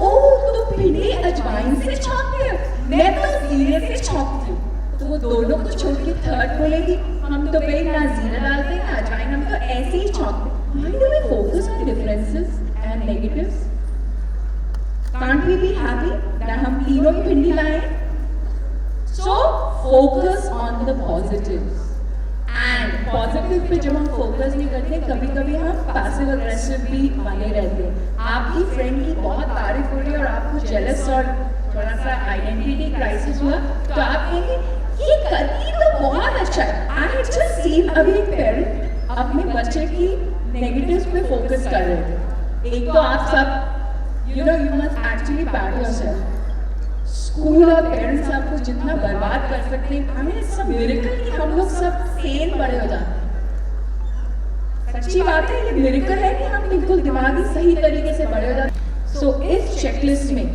ओह तो भिंडी अजवाइन से छौंकती है, मैं तो जीरे से छौंकती हूँ. तो वो दोनों को छोड़ के थर्ड बोलेगी, हम तो भाई ना जीरा डालते ना अजवाइन, हम तो ऐसे ही छौंकते. Why do we focus on differences and negatives? Can't we be happy that हम तीनों ही भिंडी लाए? So focus on the positives. And positive पे जब हम फोकस नहीं करते, कभी कभी हम पैसिव अग्रेसिव भी बने रहते हैं. आपकी फ्रेंड की बहुत तारीफ हो रही है और आपको जेलस और थोड़ा सा आइडेंटिटी क्राइसिस हुआ, तो आप कहेंगे ये करती तो बहुत अच्छा है. आई हैड जस्ट सीन अभी एक पेरेंट अपने बच्चे की नेगेटिव्स पे फोकस कर रहे थे। एक तो आप सब you must actually PAT yourself. School और पेरेंट्स आपको जितना बर्बाद कर सकते हैं, I mean it's a miracle कि हम लोग सब सेन बड़े हो जाते हैं। सच्ची बात है, ये मिरेकल है कि हम बिल्कुल दिमागी सही तरीके से बड़े हो जाते हैं। सो इस चेकलिस्ट में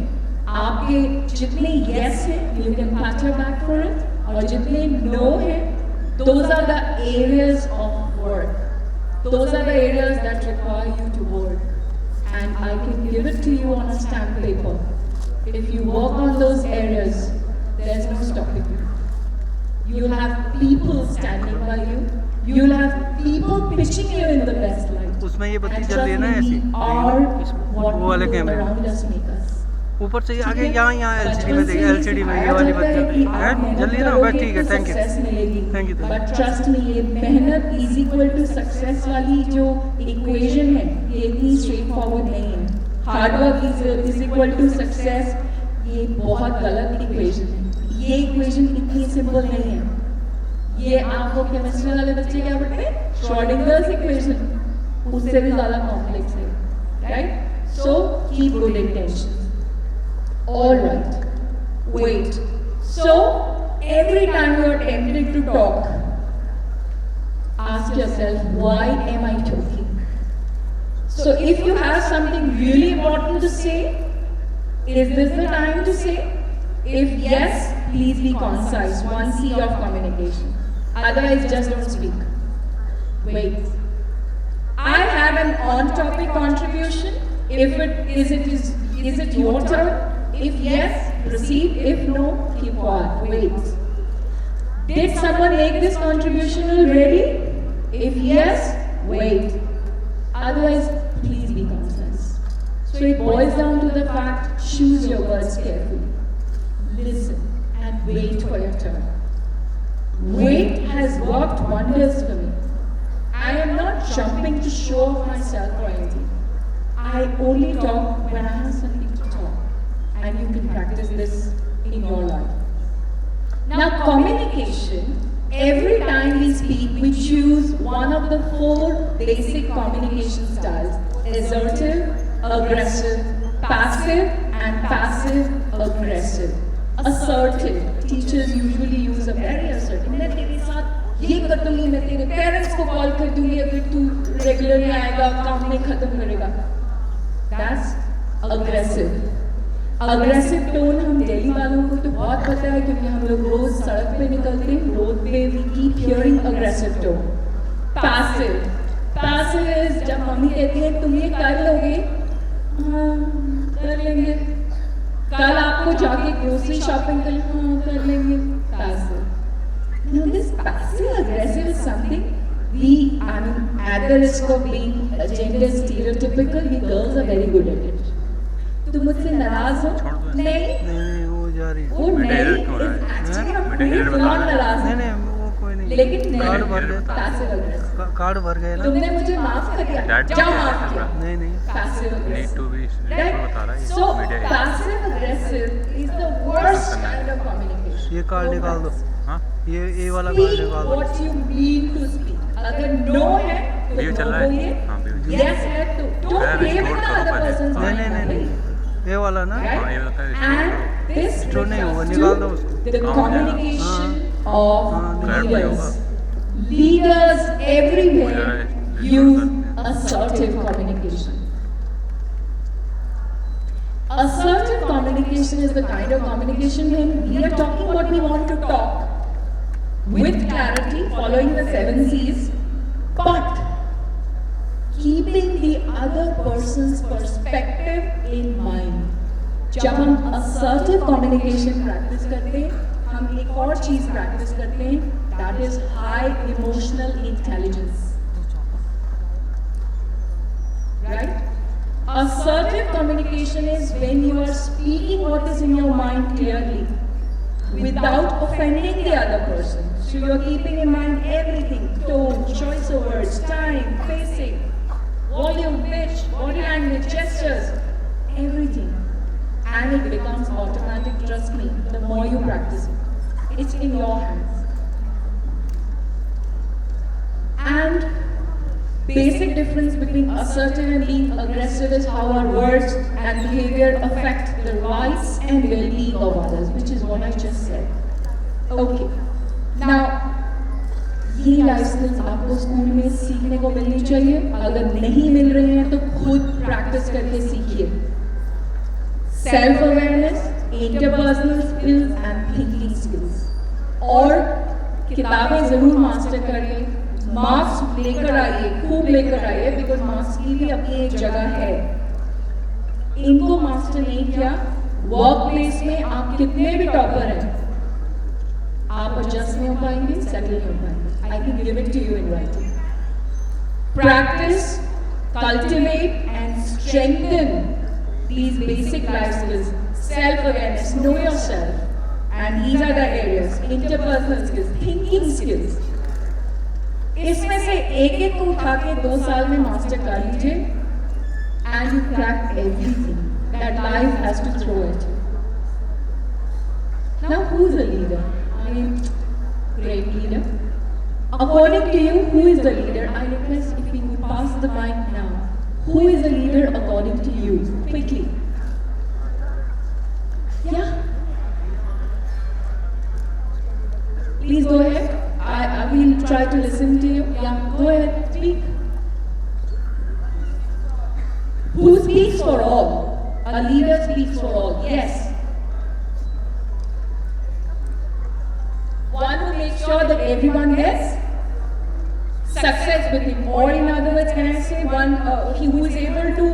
आपके जितने यस हैं, you can PAT your back for it, और जितने नो हैं, those are the areas of work. Those are the areas that require you to work. And I can give it to you on a stamp paper. If you work on those areas, there's no stopping you. You'll have people standing by you. You'll have people pitching you in the best light. उसमें ये बत्ती And जल रही है ना trust me, ऐसी, we are what वो वाले people कैमरे में। around us make us. ऊपर से आगे यहाँ LCD में देखिए, LCD में ये वाली बत्ती जल रही है, जल रही है ना, बस ठीक है, thank you, thank you. But trust me, ये मेहनत इज इक्वल टू सक्सेस वाली जो इक्वेशन है, ये इतनी स्ट्रेट फॉरवर्ड नहीं है। Hard work is equal to success, ये बहुत गलत इक्वेशन है। ये इक्वेशन इतनी सिंपल नहीं है। ये आपको केमिस्ट्री वाले बच्चे क्या पढ़ते हैं, श्रोडिंगर्स इक्वेशन, उससे भी ज्यादा कॉम्प्लेक्स है, right? So keep good intention. All right, wait. So, every time you are tempted to talk, ask yourself, why am I talking? So, if you have something really important to say, is this the time to say? If yes, please be concise, 1 C of communication. Otherwise, just don't speak. Wait. I have an on-topic contribution. Is it your turn? If yes, proceed. If no, keep quiet. Wait. Did someone make this contribution already? If yes, wait. Otherwise, please be concise. So it boils down to the fact, choose your words carefully. Listen and wait for your turn. Wait has worked wonders for me. I am not jumping to show off myself or anything. I only talk when I have something to talk. And you can practice this in your life. Now, communication, every time we speak, we choose one of the 4 basic communication styles: assertive, aggressive, passive, and passive-aggressive. Assertive, teachers usually use a very assertive. मैं तेरे साथ ये कर दूंगी, मैं तेरे parents को call कर दूंगी अगर तू रेगुलरली आएगा, काम नहीं खत्म करेगा. That's aggressive. अग्रेसिव टोन हम दिल्ली वालों को तो बहुत पता है, क्योंकि हम लोग रोज सड़क पे निकलते हैं, रोड पे we keep hearing aggressive tone. Passive is जब मम्मी कहती है तुम ये कर लोगे, हाँ कर लेंगे, कल आपको जाके ग्रोसरी शॉपिंग कर, हाँ कर लेंगे. Passive. Now this passive aggressive is something at the risk of being gender stereotypical, we girls are very good at it. तुम मुझसे नाराज हो? नहीं, वो जा रही है, वो नहीं नाराज है, नहीं वो कोई नहीं, लेकिन कार्ड भर गया, पैसिव अग्रेसिव. कार्ड भर गए ना, तुमने मुझे माफ कर दिया, जाओ माफ किया. नहीं passive aggressive. Right? So passive aggressive is the worst kind of communication. ये कार्ड निकाल दो, हाँ ये वाला कार्ड निकाल दो. What you mean to speak. अगर no है तो चल रहा है, yes है तो don't blame the other person's mind. नहीं ये वाला ना, And this जो नहीं होगा निकाल दो उसको. the communication of leaders. Leaders everywhere use assertive communication. Assertive communication is the kind of communication when we are talking what we want to talk with clarity, following the 7 C's, but keeping the other person's perspective in mind. जब हम assertive communication practice करते हैं, हम एक और चीज practice करते हैं, that is high emotional intelligence. Right? Assertive communication is when you are speaking what is in your mind clearly, without offending the other person. So you are keeping in mind everything: tone, choice of words, time, pacing, volume, pitch, body language, gestures, everything. And it becomes automatic, trust me, the more you practice it. It's in your hands. And basic difference between assertive and being aggressive is how our words and behavior affect the rights and well-being of others, which is what I just said. Okay. Now, ये life skills आपको school में सीखने को मिलनी चाहिए. अगर नहीं मिल रही हैं तो खुद प्रैक्टिस करके सीखिए. Self awareness, interpersonal skills and thinking skills. और किताबें जरूर मास्टर करिए. मार्क्स लेकर आइए, खूब लेकर आइए, बिकॉज मार्क्स की भी अपनी एक जगह है. इनको मास्टर नहीं किया, वर्क प्लेस में आप कितने भी टॉपर हैं, आप एडजस्ट नहीं हो पाएंगे, सेटल नहीं हो पाएंगे. I can give it to you in writing. Practice, cultivate and strengthen these basic life skills. Self-awareness, know yourself. And these are the areas. Interpersonal skills, thinking skills. इसमें से एक को उठा के 2 साल में मास्टर कर लीजिए and you crack everything that life has to throw at you. Now who's a leader? I mean, great leader. According to you, who is the leader? I request if we could pass the mic now. Who is the leader according to you? Quickly. Yeah. Please go ahead. I will try to listen to you. Yeah, go ahead, speak. Who speaks for all? A leader speaks for all. Yes. One who makes sure that everyone gets success with him, or in other words, can I say one who is able to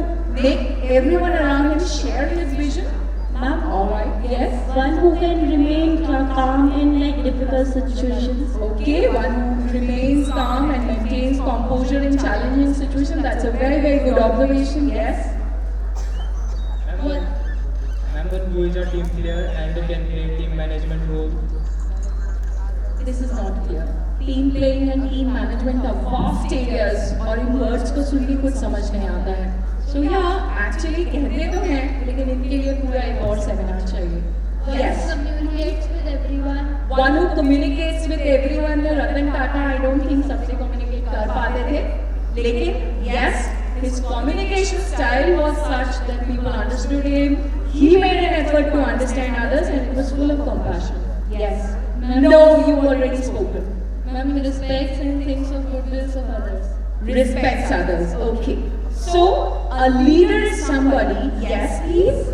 make everyone around him share his vision? Ma'am, all right, yes. One who can remain calm in like difficult situations. Okay, one who remains calm and maintains composure in challenging situations. That's a very, very good observation. Yes. Member who is a team player and can play team management role. This is not clear. Team playing and team management are vast areas, और इन words को सुन के कुछ समझ नहीं आता है. So yeah, actually कहते तो हैं, लेकिन इनके लिए पूरा एक और सेमिनार चाहिए. Yes. Communicates with everyone. One who communicates with everyone. Ratan Tata I don't think सबसे communicate कर पाते थे, लेकिन yes, his communication style was such that people understood him. He made an effort to understand others, and it was full of compassion. Yes. No, you already spoken. Ma'am, respects and thinks of goodwills of others. Respects others. Okay. So a leader is somebody. Yes, please.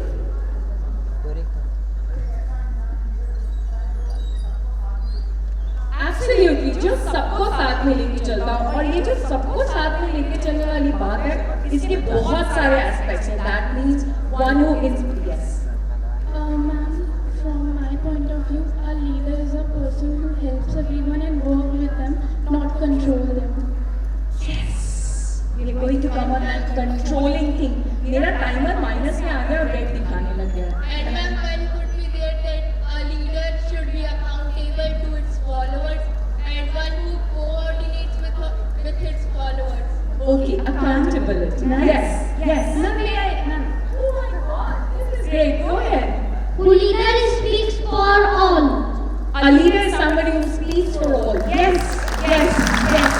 Absolutely. जो सबको साथ में लेके चलता हो, और ये जो सबको साथ में लेके चलने वाली बात है, इसके बहुत सारे aspects हैं. That means one who is yes. Ma'am, from my point of view, a leader is a person who helps everyone and work with them, not control them. Yes. We're going to come on that controlling thing. मेरा timer minus में आ गया और red दिखाने लग गया. And ma'am, one could be there that a leader should be accountable to its followers and one who coordinates with its followers. Okay, accountability. Nice. Yes, yes. Ma'am, Oh my God, this is great. Go ahead. who leader speaks for all. A leader is somebody who speaks for all. Yes, yes, yes.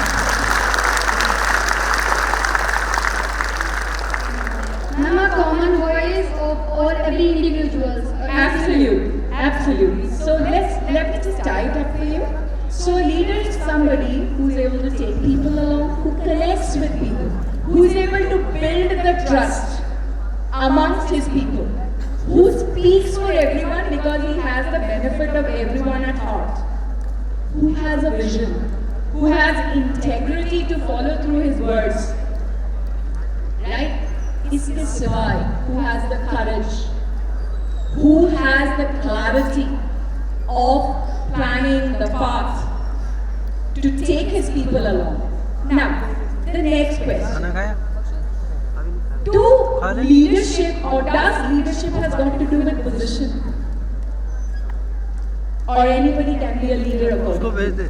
Ma'am, a common voice of all every individuals. Absolutely, absolutely. So let me just tie it up for you. So a leader is somebody who is able to take people along, who connects with people, who is able to build the trust amongst his people, who speaks for everyone because he has the benefit of everyone at heart, who has a vision, who has integrity to follow through his words, right? इसके सिवाय, who has the courage, who has the clarity of planning the path to take his people along. Now, the next question. खाना खाया? Do leadership or does leadership has got to do with position? Or anybody can be a leader उसको according भेज to दे.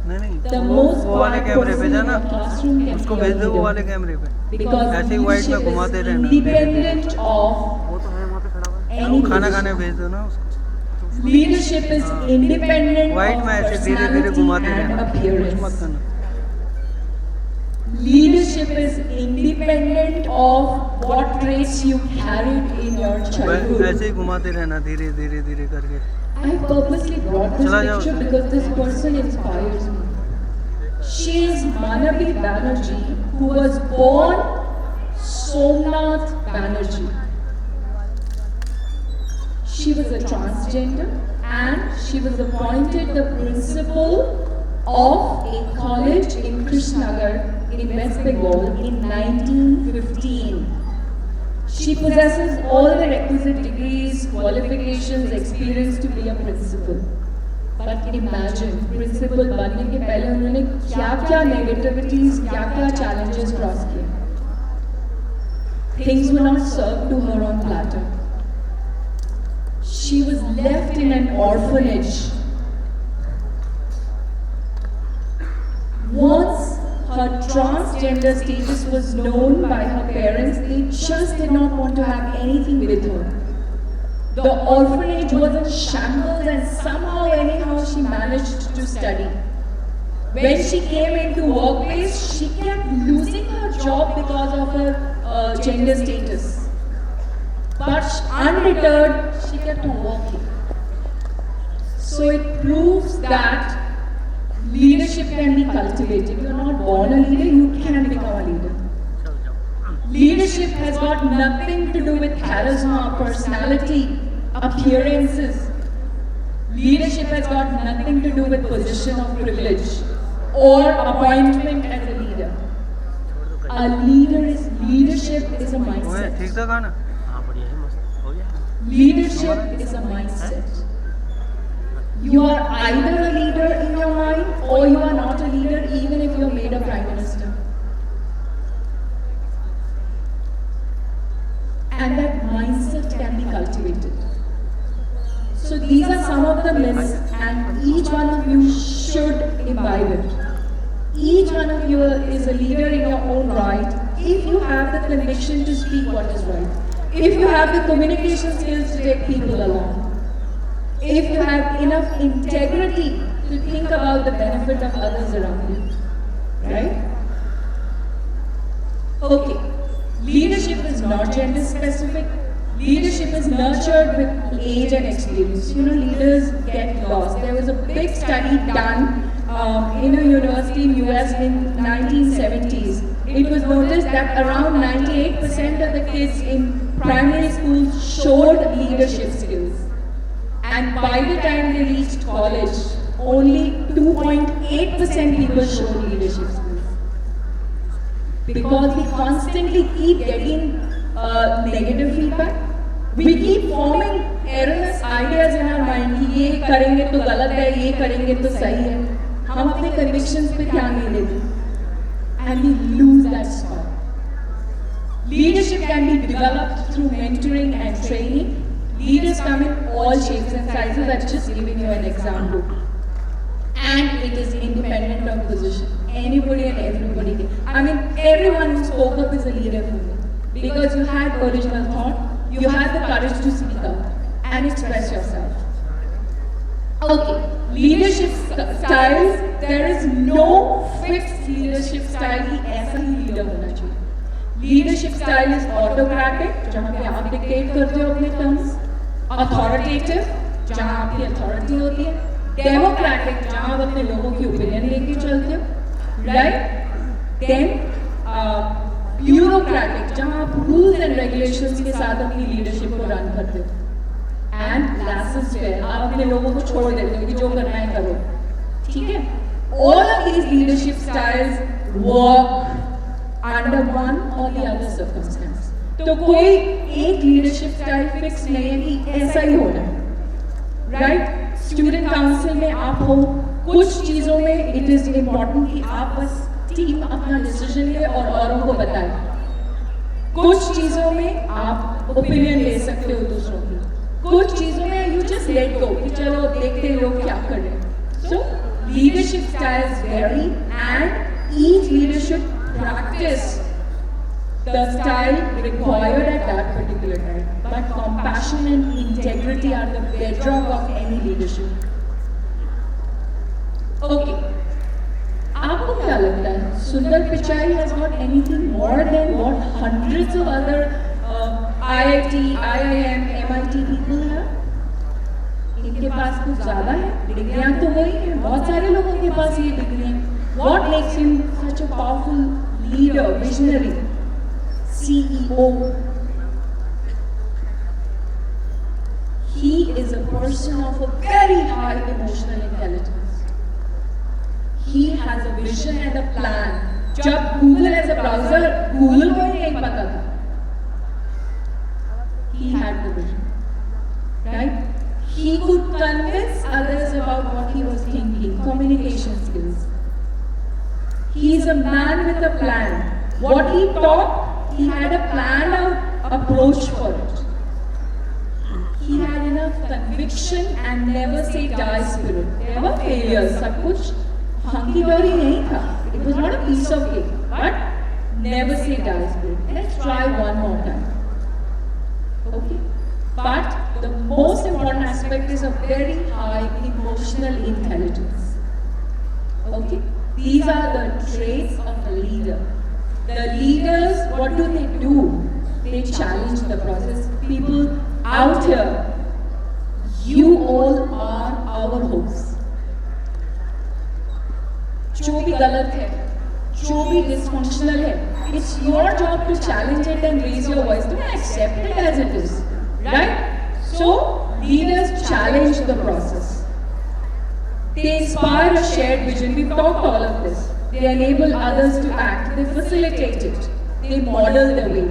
नहीं नहीं. the most वो वाले part कैमरे पे person in जाना. a classroom can उसको be a भेज दे वो leader. वाले कैमरे पे. Because ऐसे ही white में leadership घुमाते is रहना. independent of वो तो है वहाँ पे खड़ा हुआ. any खाना position. खाने भेज दो ना उसको. Leadership is independent White में of ऐसे धीरे धीरे personality घुमाते and रहना. कुछ मत appearance. करना. is independent of what traits you carried in your ऐसे childhood. ही घुमाते रहना धीरे धीरे धीरे करके. I purposely brought this चला जाओ. picture because this person inspires me. She is Manavi Banerjee, who was born Somnath Banerjee. She was a transgender and she was appointed the principal of a college in Krishnagar in West Bengal in 1915. She possesses all the requisite degrees, qualifications, experience to be a principal. But imagine, principal बनने के पहले उन्होंने क्या-क्या negativities, क्या-क्या challenges cross किए. Things were not served to her on platter. She was left in an orphanage. Once her transgender status was known by her parents, they just did not want to have anything with her. The orphanage was in shambles and somehow anyhow she managed to study. When she came into workplace, she kept losing her job because of her gender status. But undeterred, she kept on working. So it proves that leadership can be cultivated. You are not born a leader, you can become a leader. Leadership has got nothing to do with charisma, personality, appearances. Leadership has got nothing to do with position of privilege or appointment as a leader. Leadership is a ओए mindset. ठीक था खाना. हाँ बढ़िया है मस्त हो गया. Leadership is a mindset. You are either a leader in your mind or you are not a leader even if you are made a prime minister. And that mindset can be cultivated. So these are some of the myths and each one of you should imbibe it. Each one of you is a leader in your own right if you have the conviction to speak what is right. If you have the communication skills to take people along. If you have enough integrity to think about the benefit of others around you. Right? Okay. Leadership is not gender specific. Leadership is nurtured with age and experience. You know, leaders get lost. There was a big study done in a university in US in 1970s. It was noticed that around 98% of the kids in primary schools showed leadership skills. And by the time they reached college, only 2.8% people showed leadership skills. Because we constantly keep getting negative feedback. We keep forming erroneous ideas in our mind कि ये करेंगे तो गलत है, ये करेंगे तो सही है. हम अपने convictions पे ध्यान नहीं देते. And we lose that spark. Leadership can be developed through mentoring and training. Leaders come in all shapes and sizes. I've just given you an example. And it is independent of position. Anybody and everybody can. I mean, everyone who spoke up is a leader for me. Because you had original thought, you had the courage to speak up and express yourself. Okay, leadership styles, there is no fixed leadership style कि ऐसा ही leader होना चाहिए. Leadership style is autocratic, जहाँ पे आप dictate करते हो अपने terms. Authoritative, जहाँ आपकी authority होती है. Democratic, जहाँ आप अपने लोगों की opinion लेके चलते हो. Right? Then bureaucratic, जहाँ आप rules and regulations के साथ अपनी leadership को run करते हो. And laissez-faire, आप अपने लोगों को छोड़ देते हो कि जो करना है करो. ठीक है? All of these leadership styles work under one or the other circumstance. तो कोई एक leadership style fix नहीं है कि ऐसा ही होना है. Right? Student council में आप हो, कुछ चीजों में it is important कि आप बस टीम अपना decision ले और औरों को बताएं. कुछ चीजों में आप opinion ले सकते हो दूसरों की. कुछ चीजों में you just let go कि चलो देखते हैं लोग क्या कर रहे हैं. So leadership styles vary and each leader should practice the style required at that particular time. But compassion and integrity are the bedrock of any leadership. Okay. आपको क्या लगता है Sundar Pichai has got anything more than what hundreds of other IIT, IIM, MIT people have? इनके पास कुछ ज़्यादा है, डिग्रियाँ तो वही हैं, बहुत सारे लोगों के पास ये डिग्री हैं. What makes him such a powerful leader, visionary, CEO? He is a person of a very high emotional intelligence. He has a vision and a plan. जब Google as a browser, Google को ही नहीं पता था. He had the vision, right? He could convince others about what he was thinking, communication skills. He is a man with a plan. What he taught, he had a planned out approach for it. He had enough conviction and never say die spirit. There were failures, सब कुछ hunky-dory नहीं था. It was not a piece of cake, but never say die spirit. Let's try one more time. Okay? But the most important aspect is a very high emotional intelligence. Okay? These are the traits of a leader. The leaders, what do? They challenge the process. People out here, you all are our hopes. जो भी गलत है, जो भी dysfunctional है, it's your job to challenge it and raise your voice. Don't accept it as it is, right? So leaders challenge the process. They inspire a shared vision. We've talked all of this. They enable others to act. They facilitate it. They model the way.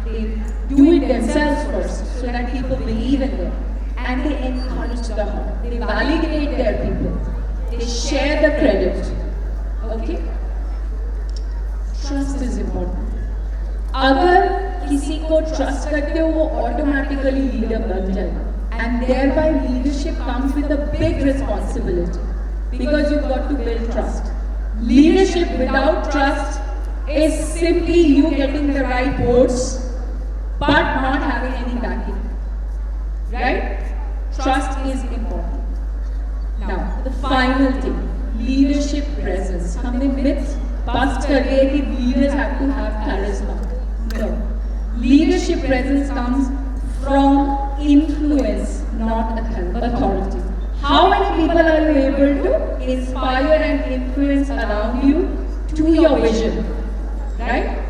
They do it themselves first so that people believe in them. And they encourage the heart. They validate their people. They share the credit. Okay? Trust is important. अगर किसी को trust करते हो वो automatically leader बन जाएगा. And thereby leadership comes with a big responsibility because you've got to build trust. Leadership without trust is simply you getting the right votes but not having any backing. Right? Trust is important. Now, the final thing, leadership presence. हमने myth bust कर दिए कि leaders have to have charisma. No. Leadership presence comes from influence, not authority. How many people are you able to inspire and influence around you to your vision? Right?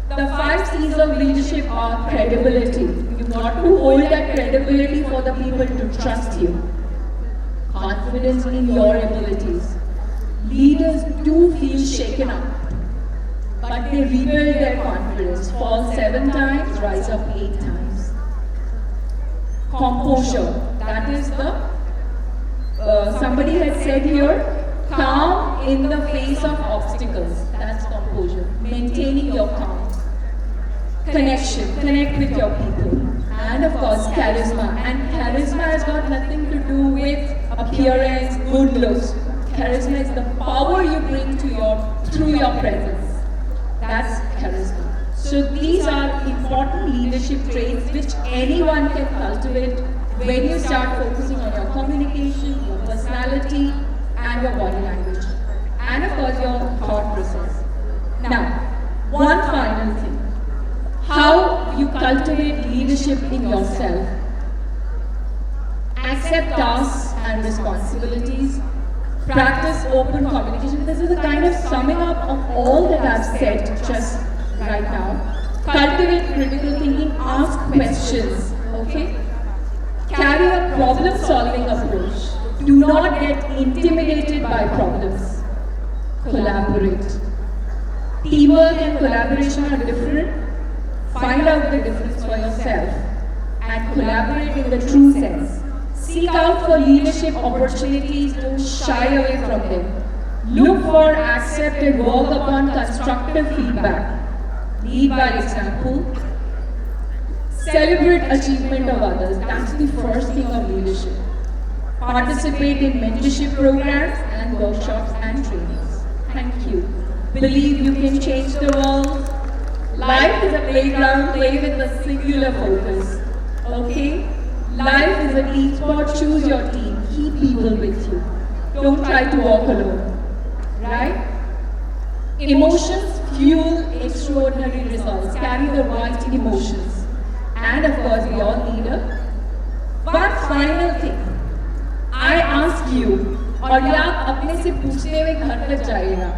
The 5 C's of leadership are credibility. You've got to hold that credibility for the people to trust you. Confidence in your abilities. Leaders do feel shaken up, but they rebuild their confidence. Fall 7 times, rise up 8 times. Composure. That is the, somebody had said here, calm in the face of obstacles. That's composure. Maintaining your calm. Connection. Connect with your people. And of course, charisma. And charisma has got nothing to do with appearance, good looks. Charisma is the power you bring to through your presence. That's charisma. So these are important leadership traits which anyone can cultivate when you start focusing on your communication, your personality, and your body language. And of course, your thought process. Now, one final thing. How you cultivate leadership in yourself. Accept tasks and responsibilities. Practice open communication. This is a kind of summing up of all that I've said just right now. Cultivate critical thinking, ask questions, okay? Carry a problem-solving approach. Do not get intimidated by problems. Collaborate. Teamwork and collaboration are different. Find out the difference for yourself and collaborate in the true sense. Seek out for leadership opportunities, don't shy away from them. Look for, accept and work upon constructive feedback. Lead by example. Celebrate achievement of others. That's the first thing of leadership. Participate in mentorship programs and workshops and trainings. Thank you. Believe you can change the world. Life is a playground, play with a singular focus. Okay? Life is a team sport, choose your team. Keep people with you. Don't try to walk alone. Right? Emotions fuel extraordinary results. Carry the right emotions. And of course, we all need a one final thing. I ask you, और ये आप अपने से पूछते हुए घर पर जाइएगा,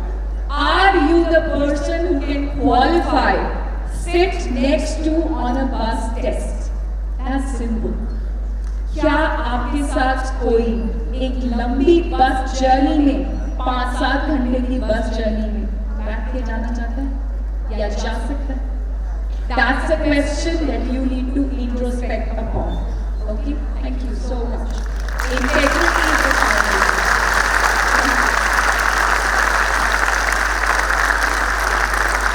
are you the person who can qualify, sit next to on a bus test? That's simple. क्या आपके साथ कोई एक लंबी बस जर्नी में 5-7 घंटे की बस जर्नी में बैठ के जाना चाहता है या जा सकता है? That's a question that you need to introspect upon. Okay, thank you so